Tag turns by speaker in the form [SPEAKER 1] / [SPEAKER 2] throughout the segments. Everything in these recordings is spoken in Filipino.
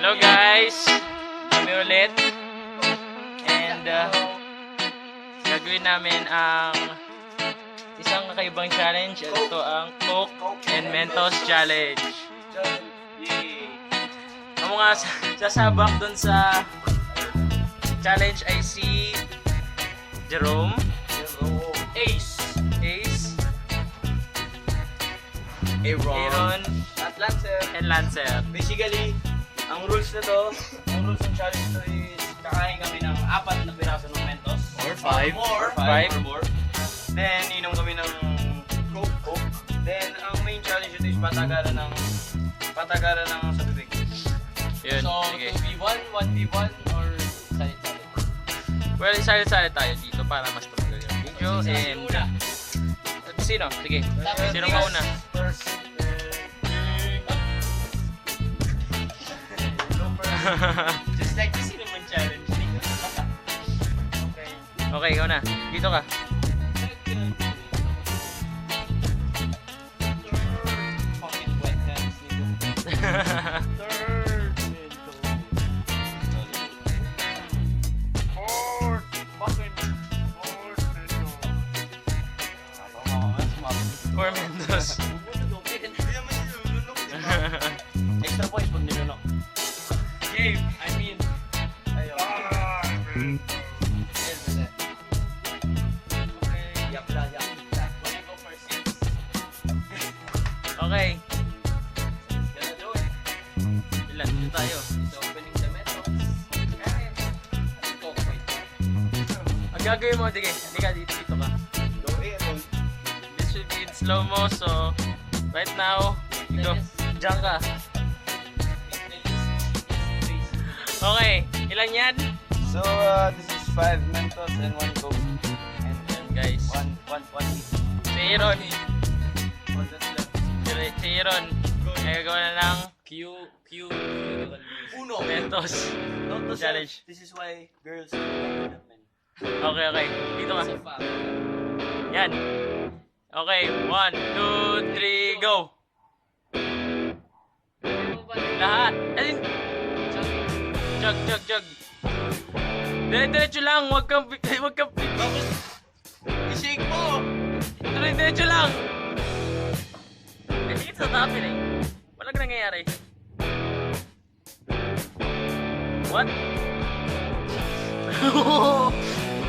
[SPEAKER 1] Hello guys! Kami ulit. And gagawin namin ang isang kakaibang challenge. Ito ang Coke and Mentos Challenge. Ang mga sasabak dun sa challenge ay si Jerome, Ace, Aaron,
[SPEAKER 2] At Lancer.
[SPEAKER 1] and Lancer.
[SPEAKER 2] Basically, ang rules na to, ang rules ng challenge to is kakain kami ng 4 na piraso ng Mentos.
[SPEAKER 1] Or 5.
[SPEAKER 2] Or
[SPEAKER 1] Five.
[SPEAKER 2] 5 or more. Then, inom kami ng Coke. Then, ang main challenge ito is patagaran ng sa bibig.
[SPEAKER 1] Yun,
[SPEAKER 2] So,
[SPEAKER 1] sige.
[SPEAKER 2] 2v1, 1v1, or salit-salit.
[SPEAKER 1] Well, isali-sali tayo dito para mas tumagal yung video. And sino? Sige. Sino mauna?
[SPEAKER 2] First, just like the cinnamon challenge. Okay.
[SPEAKER 1] Okay, ikaw na. Dito ka.
[SPEAKER 2] Fucking wet hands, nigga. Third. Fourth. Fucking fourth.
[SPEAKER 1] Four Mentos.
[SPEAKER 2] Extra points pag nilunok.
[SPEAKER 1] Game. I mean.
[SPEAKER 2] Ayaw.
[SPEAKER 1] Okay. Ilan? Dito tayo. Ang gagawin mo, sige. Hindi ka dito ka. This should be in slow mo. So, right now, ikaw. Diyan ka. Okay. Ilan yan?
[SPEAKER 2] So, this is 5 Mentos and 1 Coke. And
[SPEAKER 1] Yan guys.
[SPEAKER 2] one each.
[SPEAKER 1] Si Aaron.
[SPEAKER 2] What's that left?
[SPEAKER 1] Si Aaron. Gagawa na ng
[SPEAKER 2] Uno.
[SPEAKER 1] Mentos.
[SPEAKER 2] Not to
[SPEAKER 1] Challenge.
[SPEAKER 2] self. This is why girls are men.
[SPEAKER 1] Okay. Dito ka. Yan. Okay. 1, 2, 3, go! Lahat. Alin? Jog. Dire-diretso lang. Huwag kang...
[SPEAKER 2] I-shake mo!
[SPEAKER 1] Dire-diretso lang. It's not happening. Walang nangyayari. What?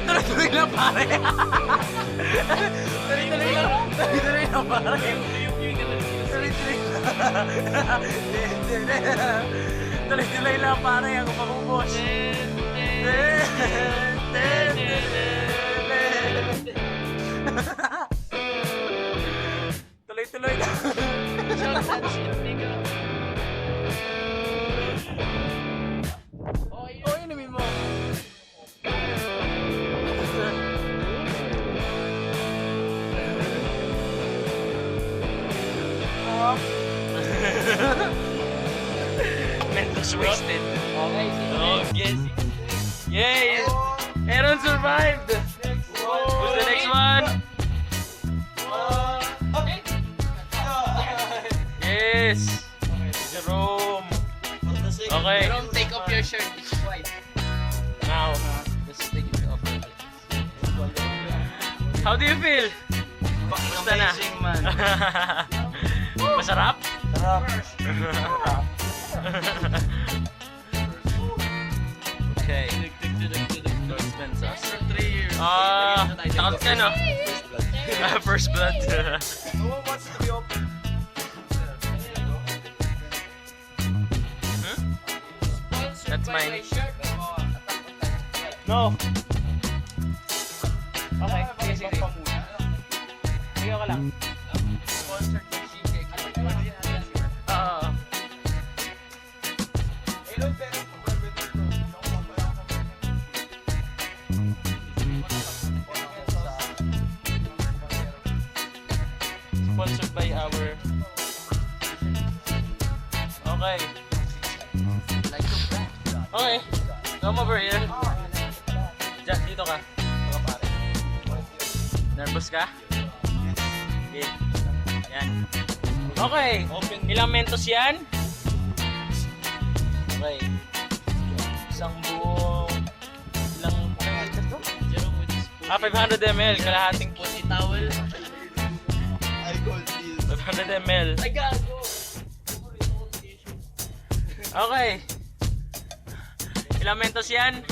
[SPEAKER 1] Tuloy-tuloy lang pare. Tuloy-tuloy lang pare. Tuloy-tuloy lang pare. Ako pag-ubos. Tuloy-tuloy lang. Oh, inumin mo. Mentos wasted.
[SPEAKER 2] Okay,
[SPEAKER 1] Oh, yes. Yay! Aaron survived! Who's the next one?
[SPEAKER 2] Okay.
[SPEAKER 1] Yes! Jerome! Okay.
[SPEAKER 2] Don't take off your shirt. It's white.
[SPEAKER 1] Now,
[SPEAKER 2] Just take it off.
[SPEAKER 1] how do you feel? Basta na.
[SPEAKER 2] Amazing, man.
[SPEAKER 1] Masarap?
[SPEAKER 2] Sarap.
[SPEAKER 1] Okay. First Mentos. 3 years. Takot ka no? First blood.
[SPEAKER 2] No one wants to be open.
[SPEAKER 1] That's mine.
[SPEAKER 2] No.
[SPEAKER 1] Okay, sige. Sige ka lang.
[SPEAKER 2] Sponsored by Shingeki.
[SPEAKER 1] Oo. Sponsored by our... Okay. Okay. Come over here. Diyan, dito ka. Nervous ka? Okay. Yan. Okay. Ilang Mentos yan? Okay. Isang buong... Ilang...
[SPEAKER 3] Jerome with his
[SPEAKER 1] 500 ml. Kalahating
[SPEAKER 3] pussy towel.
[SPEAKER 2] I call this.
[SPEAKER 1] 500 ml.
[SPEAKER 3] Ay, gago!
[SPEAKER 1] Okay. Ilang mentos yan?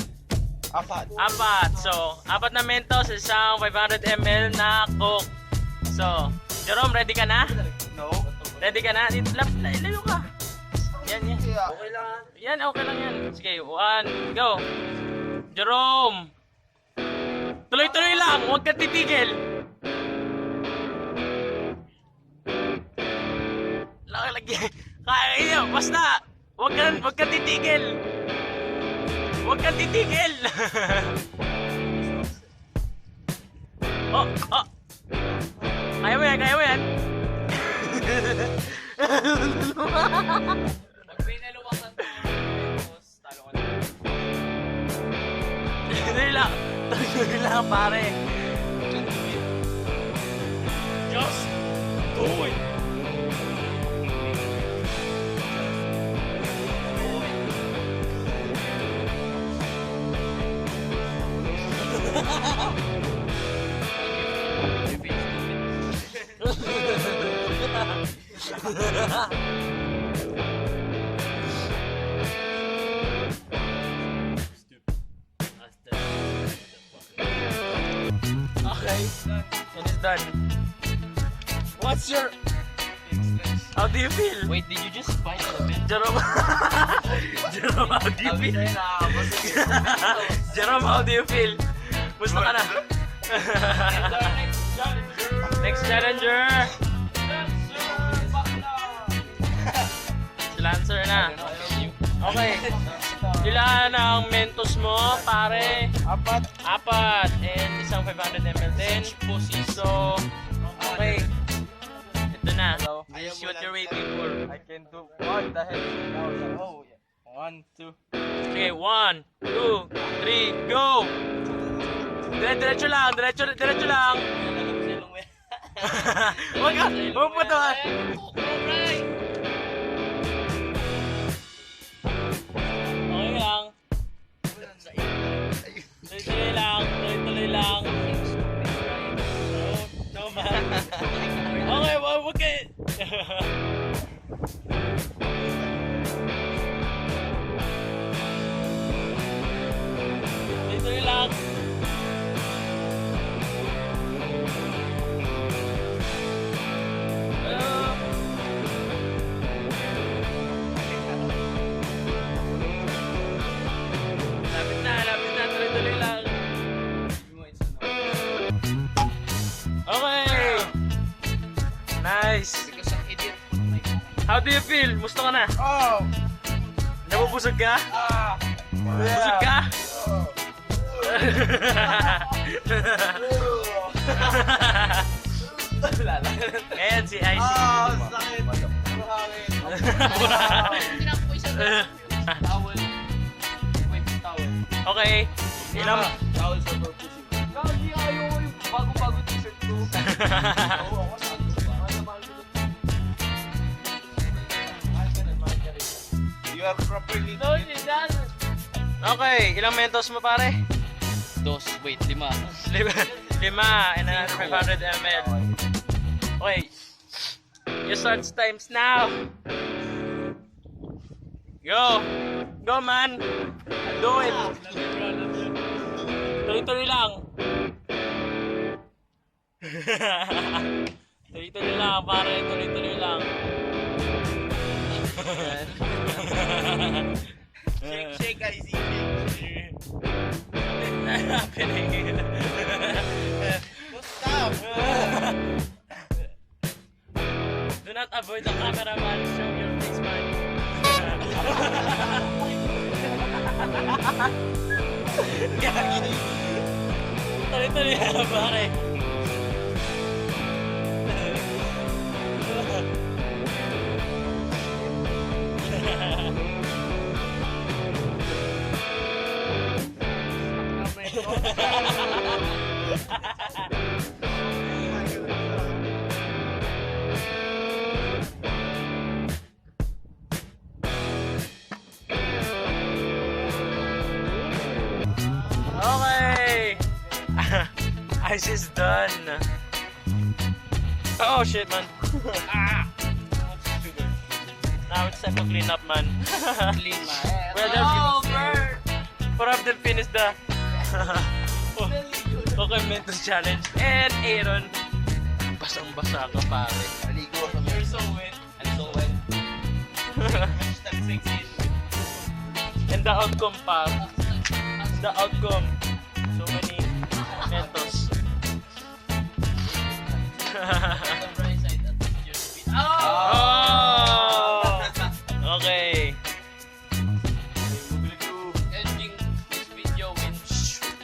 [SPEAKER 2] 4.
[SPEAKER 1] 4. So, 4 na mentos, isang 500 ml na Coke. So, Jerome, ready ka na?
[SPEAKER 2] No.
[SPEAKER 1] Ready ka na? Ilayo ka. Yan.
[SPEAKER 2] Okay lang.
[SPEAKER 1] Yan, okay lang yan. Sige, 1, go. Jerome! Tuloy-tuloy lang, huwag kang titigil. Lagi. Kaya, basta. Huwag kang titigil. Huwag kang titigil. Oh. Kaya mo yan.
[SPEAKER 3] Pag may naluwasan to, tapos talo ka na.
[SPEAKER 1] Tuloy lang, pare. Just do it. Okay, it is done. What's your... How do you feel?
[SPEAKER 3] Wait, did you just fight the man?
[SPEAKER 1] Jerome, Jerome, how do you feel? Jerome, how do you feel? Gusto ka na? Next challenger! Si Lancer na. Okay. Ilan ang mentos mo, pare? 4. And isang 500 ml din. So, okay. Ito na. See what you're waiting for.
[SPEAKER 2] I can do what the hell? Oh, 1, 2.
[SPEAKER 1] Okay, 1, 2, 3, go! Diretso lang. Huwag po ito. Okay lang. Tuloy lang. No man. Okay, wag kayo. Tuloy lang. Lapit na, tuloy lang. Okay. Nice.
[SPEAKER 3] Because an idiot put my
[SPEAKER 1] How do you feel? Gusto ka na?
[SPEAKER 2] Oh!
[SPEAKER 1] Nabubusog ka? Busog ka? Ayan si Icy.
[SPEAKER 2] Sakit! Buhangin!
[SPEAKER 3] Tinapoy sa towel. Wait, towel.
[SPEAKER 1] Okay. Ilang...
[SPEAKER 2] Towel sa pussy.
[SPEAKER 3] Gagi, ayaw ko yung bago-bago t-shirt ko. Oo, ako sa
[SPEAKER 2] You are properly...
[SPEAKER 3] No, she doesn't.
[SPEAKER 1] Okay. Ilang mentos mo, pare?
[SPEAKER 3] 2, wait, 5.
[SPEAKER 1] 5 and another 500 ml. Okay. Your starts times now. Go. Go, man. Do it. Tuloy-tuloy lang. Tuloy-tuloy lang, pare. Tuloy-tuloy lang.
[SPEAKER 2] Shake, Icy.
[SPEAKER 1] Not happening.
[SPEAKER 2] Stop!
[SPEAKER 1] Do not avoid the cameraman. Show your face, man. Gagi. Tuloy-tuloy lang, pare. Guys, it's done. Oh shit, man. Now it's time to clean up, man.
[SPEAKER 3] Clean man.
[SPEAKER 1] Well,
[SPEAKER 3] Oh,
[SPEAKER 1] there's-
[SPEAKER 3] bird!
[SPEAKER 1] For have them finish the Okay, Mentos Challenge. And Aaron, basang-basa ka, pare.
[SPEAKER 2] Maligo sa
[SPEAKER 3] You're so wet.
[SPEAKER 2] I'm so wet.
[SPEAKER 3] Hashtag sexy.
[SPEAKER 1] And the outcome, pare. The outcome.